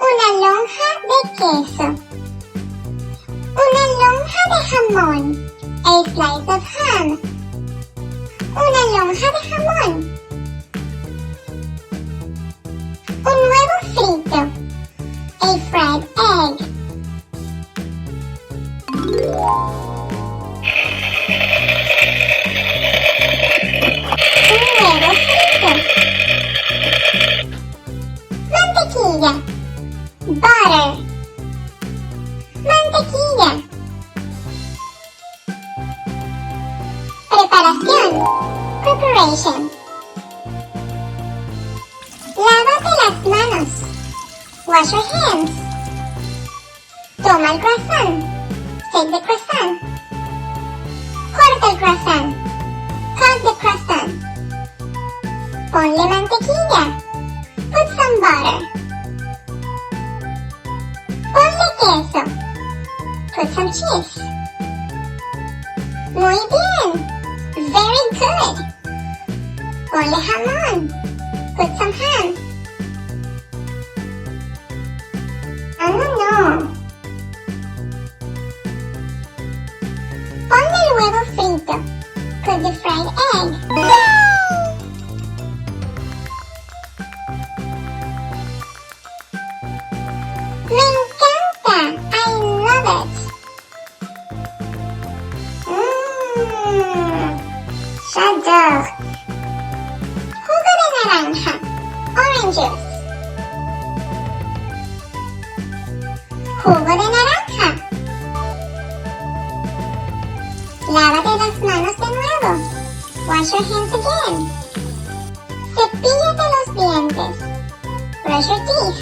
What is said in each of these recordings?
Una lonja de queso. Una lonja de jamón. A slice of ham. Una lonja de jamón. Un huevo frito. A fried egg. Un huevo frito. Mantequilla. Butter. Mantequilla. Preparación. Preparation. Lávate las manos. Wash your hands. Toma el croissant. Take the croissant. Corta el croissant. Cut the croissant. Ponle mantequilla. Put some butter. Ponle queso. Put some cheese. Muy bien. Very good. Ponle jamón. Put some ham. No. Ponle el huevo frito. Put the fried egg. Me encanta. I love it. J'adore. Jugo de naranja. Orange juice. Jugo de naranja. Lávate las manos de nuevo. Wash your hands again. Cepíllate los dientes. Brush your teeth.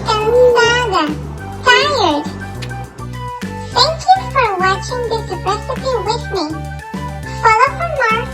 Cansada. Tired. Thank you for watching this recipe with me. Follow for more